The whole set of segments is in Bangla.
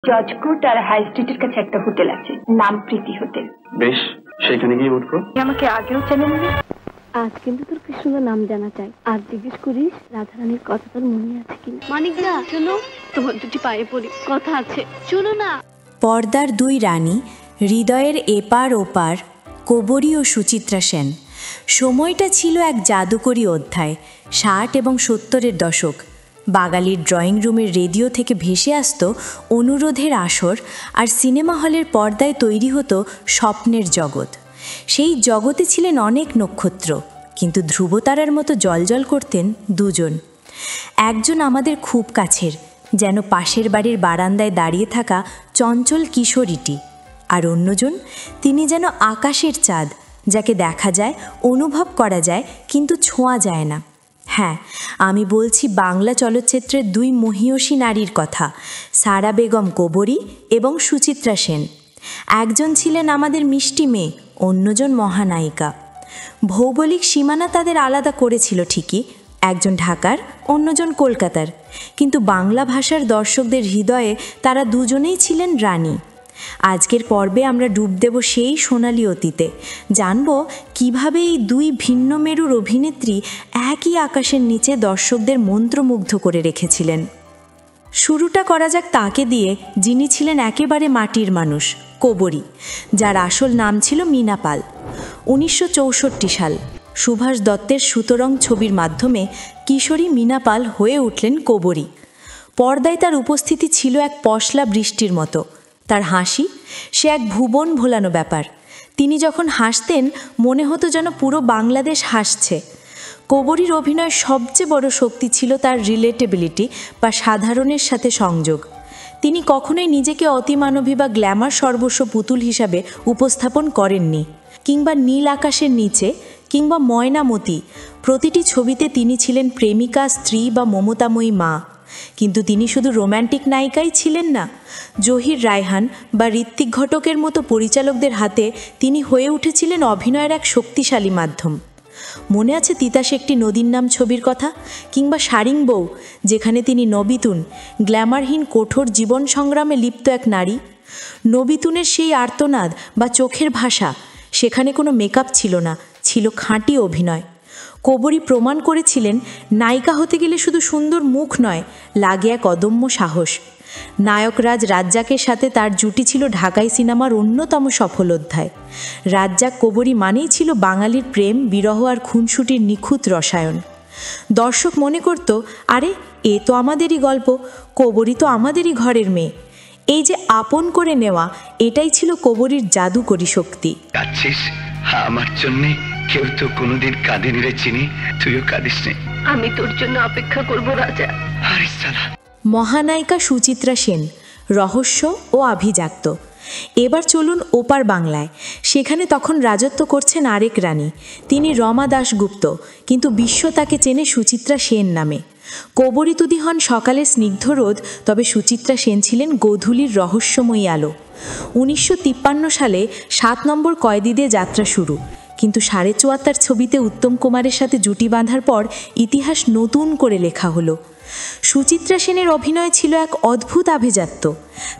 জজকোর্ট আর হাই স্ট্রিটের কাছে একটা হোটেল আছে, নাম প্রীতি হোটেল। বেশ, সেখানে গিয়ে উঠবো। আমাকে আগেও চেনেন না? আজ কিন্তু তোর কৃষ্ণদার নাম জানা চাই, আর জিজ্ঞেস করিস রাধারানীর কথা তোর মনে আছে কিনা। মানিকদা চলো, তোমার দুটি পায়ে পড়ি, কথা আছে, চলো না। পর্দার দুই রানী, হৃদয়ের এপার ওপার, কবরী ও সুচিত্রা সেন। সময়টা ছিল এক জাদুকরী অধ্যায়, 60 এবং 70-এর দশক। বাঙালির ড্রয়িং রুমের রেডিও থেকে ভেসে আসতো অনুরোধের আসর, আর সিনেমা হলের পর্দায় তৈরি হতো স্বপ্নের জগৎ। সেই জগতে ছিলেন অনেক নক্ষত্র, কিন্তু ধ্রুবতারার মতো জ্বলজ্বল করতেন দুজন। একজন আমাদের খুব কাছের, যেন পাশের বাড়ির বারান্দায় দাঁড়িয়ে থাকা চঞ্চল কিশোরীটি, আর অন্যজন তিনি যেন আকাশের চাঁদ, যাকে দেখা যায়, অনুভব করা যায়, কিন্তু ছোঁয়া যায় না। হ্যাঁ, আমি বলছি বাংলা চলচ্চিত্রের দুই মহীয়সী নারীর কথা, সারা বেগম কবরী এবং সুচিত্রা সেন। একজন ছিলেন আমাদের মিষ্টি মেয়ে, অন্যজন মহানায়িকা। ভৌগোলিক সীমানা তাদের আলাদা করেছিল ঠিকই, একজন ঢাকার, অন্যজন কলকাতার, কিন্তু বাংলা ভাষার দর্শকদের হৃদয়ে তারা দুজনেই ছিলেন রানী। আজকের পর্বে আমরা ডুব দেব সেই সোনালি অতীতে, জানব কিভাবে এই দুই ভিন্ন মেরুর অভিনেত্রী একই আকাশের নিচে দর্শকদের মন্ত্রমুগ্ধ করে রেখেছিলেন। শুরুটা করা যাক তাকে দিয়ে, যিনি ছিলেন একেবারে মাটির মানুষ, কবরী, যার আসল নাম ছিল মীনা পাল। 1964 সাল, সুভাষ দত্তের সুতরং ছবির মাধ্যমে কিশোরী মীনা পাল হয়ে উঠলেন কবরী। পর্দায় তার উপস্থিতি ছিল এক পশলা বৃষ্টির মতো। তার হাসি, সে এক ভুবন ভোলানো ব্যাপার। তিনি যখন হাসতেন মনে হতো যেন পুরো বাংলাদেশ হাসছে। কবরীর অভিনয়ের সবচেয়ে বড় শক্তি ছিল তার রিলেটেবিলিটি বা সাধারণের সাথে সংযোগ। তিনি কখনোই নিজেকে অতিমানবী বা গ্ল্যামার সর্বস্ব পুতুল হিসাবে উপস্থাপন করেননি। কিংবা নীল আকাশের নিচে, কিংবা ময়নামতি, প্রতিটি ছবিতে তিনি ছিলেন প্রেমিকা, স্ত্রী বা মমতাময়ী মা। কিন্তু তিনি শুধু রোম্যান্টিক নায়িকাই ছিলেন না। জহির রায়হান বা ঋত্বিক ঘটকের মতো পরিচালকদের হাতে তিনি হয়ে উঠেছিলেন অভিনয়ের এক শক্তিশালী মাধ্যম। মনে আছে তিতাস একটি নদীর নাম ছবির কথা, কিংবা শারিং বউ, যেখানে তিনি নবিতুন, গ্ল্যামারহীন কঠোর জীবন সংগ্রামে লিপ্ত এক নারী। নবিতুনের সেই আর্তনাদ বা চোখের ভাষা, সেখানে কোনো মেকআপ ছিল না, ছিল খাঁটি অভিনয়। কবরী প্রমাণ করেছিলেন নায়িকা হতে গেলে শুধু সুন্দর মুখ নয়, লাগে এক অদম্য সাহস। নায়করাজ রাজ্জাকের সাথে তার জুটি ছিল ঢাকাই সিনেমার অন্যতম সফল অধ্যায়। রাজ্জাক কবরী মানেই ছিল বাঙালির প্রেম, বিরহ আর খুনসুটির নিখুঁত রসায়ন। দর্শক মনে করত, আরে এ তো আমাদেরই গল্প, কবরী তো আমাদেরই ঘরের মেয়ে। এই যে আপন করে নেওয়া, এটাই ছিল কবরীর জাদুকরী শক্তি। আমার জন্য কেউ তো কোনোদিন কাঁদেনি রে চিনি, তুইও কাঁদিস নি। আমি তোর জন্য অপেক্ষা করব রাজা। আরে সালা। মহানায়িকা সুচিত্রা সেন, রহস্য ও আভিজাত্য। এবার চলুন ওপার বাংলায়। সেখানে তখন রাজত্ব করছেন আরেক রানী, তিনি রমা দাশগুপ্ত, কিন্তু বিশ্ব তাকে চেনে সুচিত্রা সেন নামে। কবরী তুদি হন সকালে স্নিগ্ধ রোদ, তবে সুচিত্রা সেন ছিলেন গোধূলির রহস্যময়ী আলো। 1953 সালে 7 নম্বর কয়েদিতে যাত্রা শুরু, কিন্তু 74.5 ছবিতে উত্তম কুমারের সাথে জুটি বাঁধার পর ইতিহাস নতুন করে লেখা হলো। সুচিত্রা সেনের অভিনয় ছিল এক অদ্ভুত আভিজাত্য।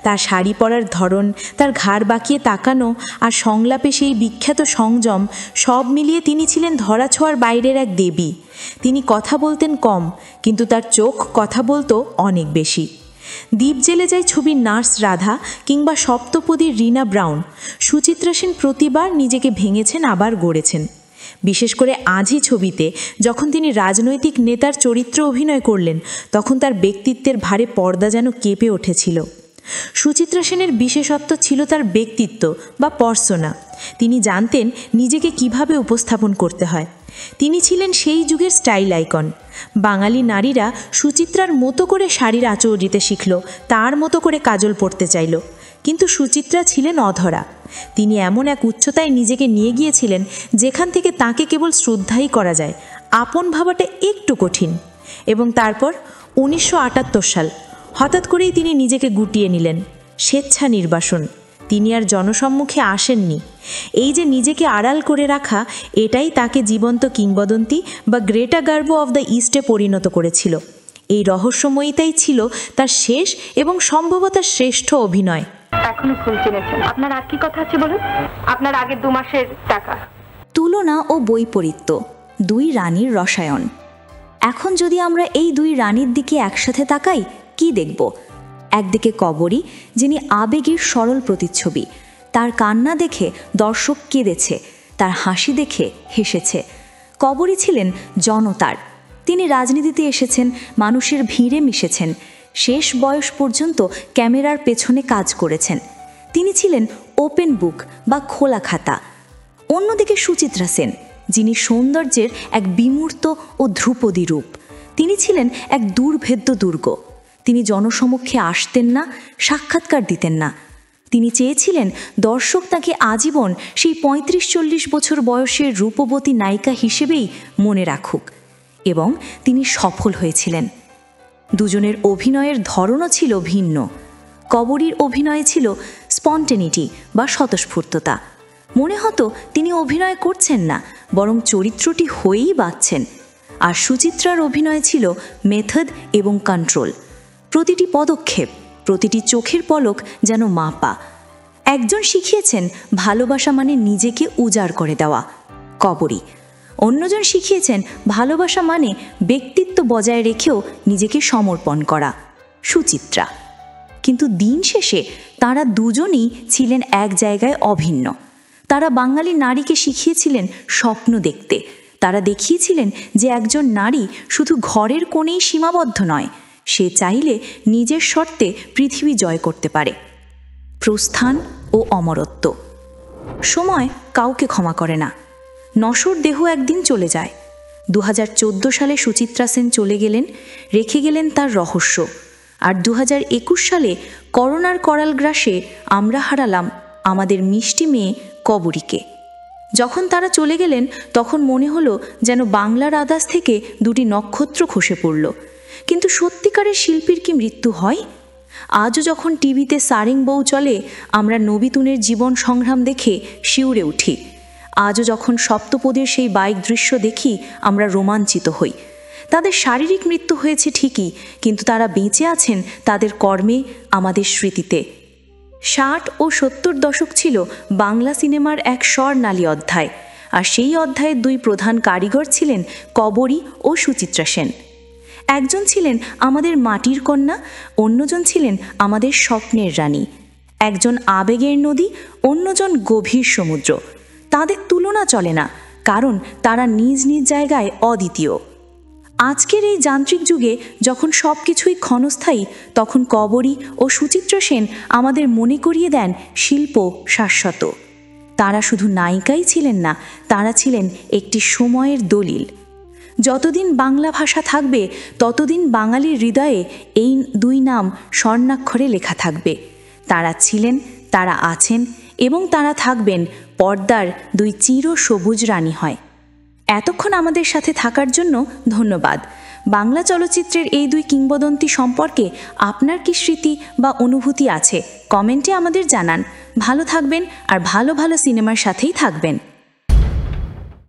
তার শাড়ি পরার ধরন, তার ঘাড় বাঁকিয়ে তাকানো, আর সংলাপে সেই বিখ্যাত সংযম, সব মিলিয়ে তিনি ছিলেন ধরাছোঁয়ার বাইরের এক দেবী। তিনি কথা বলতেন কম, কিন্তু তার চোখ কথা বলতো অনেক বেশি। দ্বীপ জেলে যায় ছবির নার্স রাধা, কিংবা সপ্তপদীর রিনা ব্রাউন, সুচিত্রা সেন প্রতিবার নিজেকে ভেঙেছেন, আবার গড়েছেন। বিশেষ করে আজই ছবিতে যখন তিনি রাজনৈতিক নেতার চরিত্র অভিনয় করলেন, তখন তার ব্যক্তিত্বের ভারে পর্দা যেন কেঁপে উঠেছিল। সুচিত্রা সেনের বিশেষত্ব ছিল তার ব্যক্তিত্ব বা পার্সোনা। তিনি জানতেন নিজেকে কিভাবে উপস্থাপন করতে হয়। তিনি ছিলেন সেই যুগের স্টাইল আইকন। বাঙালি নারীরা সুচিত্রার মতো করে শাড়ির আঁচড় দিতে শিখল, তার মতো করে কাজল পরতে চাইল, কিন্তু সুচিত্রা ছিলেন অধরা। তিনি এমন এক উচ্চতায় নিজেকে নিয়ে গিয়েছিলেন যেখান থেকে তাকে কেবল শ্রদ্ধাই করা যায়, আপন ভাবাটা একটু কঠিন। এবং তারপর 1978 সাল, হঠাৎ করেই তিনি নিজেকে গুটিয়ে নিলেন। স্বেচ্ছা নির্বাসন। তিনি আর জনসম্মুখে আসেননি। এই যে নিজেকে আড়াল করে রাখা, এটাই তাকে জীবন্ত কিংবদন্তি বা গ্রেটা গার্বো অফ দ্য ইস্টে পরিণত করেছিল। এই রহস্যময়ীতাই ছিল তার শেষ এবং সম্ভবত শ্রেষ্ঠ অভিনয়। এখনো ভুল চিনেছেন। আপনার আর কি কথা আছে বলুন? আপনার আগের 2 মাসের টাকা। তুলনা ও বৈপরীত্য, দুই রানীর রসায়ন। এখন যদি আমরা এই দুই রানীর দিকে একসাথে তাকাই, কি দেখব? একদিকে কবরী, যিনি আবেগের সরল প্রতিচ্ছবি। তার কান্না দেখে দর্শক কেঁদেছে, তার হাসি দেখে হেসেছে। কবরী ছিলেন জনতার। তিনি রাজনীতিতে এসেছেন, মানুষের ভিড়ে মিশেছেন, শেষ বয়স পর্যন্ত ক্যামেরার পেছনে কাজ করেছেন। তিনি ছিলেন ওপেন বুক বা খোলা খাতা। অন্যদিকে সুচিত্রা সেন, যিনি সৌন্দর্যের এক বিমূর্ত ও ধ্রুপদী রূপ। তিনি ছিলেন এক দুর্ভেদ্য দুর্গ। তিনি জনসমক্ষে আসতেন না, সাক্ষাৎকার দিতেন না। তিনি চেয়েছিলেন দর্শক তাকে আজীবন সেই 35-40 বছর বয়সের রূপবতী নায়িকা হিসেবেই মনে রাখুক, এবং তিনি সফল হয়েছিলেন। দুজনের অভিনয়ের ধরনও ছিল ভিন্ন। কবরীর অভিনয় ছিল স্পন্টেনিটি বা স্বতঃস্ফূর্ততা। মনে হতো তিনি অভিনয় করছেন না, বরং চরিত্রটি হয়েই বাঁচছেন। আর সুচিত্রার অভিনয় ছিল মেথড এবং কন্ট্রোল। প্রতিটি পদক্ষেপ, প্রতিটি চোখের পলক যেন মাপা। একজন শিখিয়েছেন ভালোবাসা মানে নিজেকে উজাড় করে দেওয়া, কবরী। অন্যজন শিখিয়েছেন ভালোবাসা মানে ব্যক্তিত্ব বজায় রেখেও নিজেকে সমর্পণ করা, সুচিত্রা। কিন্তু দিন শেষে তারা দুজনই ছিলেন এক জায়গায় অভিন্ন। তারা বাঙালি নারীকে শিখিয়েছিলেন স্বপ্ন দেখতে। তারা দেখিয়েছিলেন যে একজন নারী শুধু ঘরের কোণেই সীমাবদ্ধ নয়, সে চাইলে নিজের শর্তে পৃথিবী জয় করতে পারে। প্রস্থান ও অমরত্ব। সময় কাউকে ক্ষমা করে না। নশ্বর দেহ একদিন চলে যায়। 2014 সালে সুচিত্রা সেন চলে গেলেন, রেখে গেলেন তার রহস্য। আর 2021 সালে করোনার করাল গ্রাসে আমরা হারালাম আমাদের মিষ্টি মেয়ে কবরীকে। যখন তারা চলে গেলেন তখন মনে হলো যেন বাংলার আকাশ থেকে 2টি নক্ষত্র খসে পড়ল। কিন্তু সত্যিকারের শিল্পীর কি মৃত্যু হয়? আজও যখন টিভিতে সারেং বউ চলে, আমরা নবিতুনের জীবন সংগ্রাম দেখে শিউরে উঠি। আজও যখন সপ্তপদীর সেই বাইক দৃশ্য দেখি, আমরা রোমাঞ্চিত হই। তাদের শারীরিক মৃত্যু হয়েছে ঠিকই, কিন্তু তারা বেঁচে আছেন তাদের কর্মে, আমাদের স্মৃতিতে। 60 ও 70 দশক ছিল বাংলা সিনেমার এক স্বর্ণালী অধ্যায়। আর সেই অধ্যায়ের 2 প্রধান কারিগর ছিলেন কবরী ও সুচিত্রা সেন। একজন ছিলেন আমাদের মাটির কন্যা, অন্যজন ছিলেন আমাদের স্বপ্নের রানী। একজন আবেগের নদী, অন্যজন গভীর সমুদ্র। তাদের তুলনা চলে না, কারণ তারা নিজ নিজ জায়গায় অদ্বিতীয়। আজকের এই যান্ত্রিক যুগে যখন সব কিছুই ক্ষণস্থায়ী, তখন কবরী ও সুচিত্রা সেন আমাদের মনে করিয়ে দেন শিল্প শাশ্বত। তারা শুধু নায়িকাই ছিলেন না, তারা ছিলেন একটি সময়ের দলিল। যতদিন বাংলা ভাষা থাকবে, ততদিন বাঙালির হৃদয়ে এই 2 নাম স্বর্ণাক্ষরে লেখা থাকবে। তারা ছিলেন, তারা আছেন এবং তারা থাকবেন পর্দার 2 চির সবুজ রানী হয়। এতক্ষণ আমাদের সাথে থাকার জন্য ধন্যবাদ। বাংলা চলচ্চিত্রের এই 2 কিংবদন্তি সম্পর্কে আপনার কি স্মৃতি বা অনুভূতি আছে? কমেন্টে আমাদের জানান। ভালো থাকবেন আর ভালো ভালো সিনেমার সাথেই থাকবেন।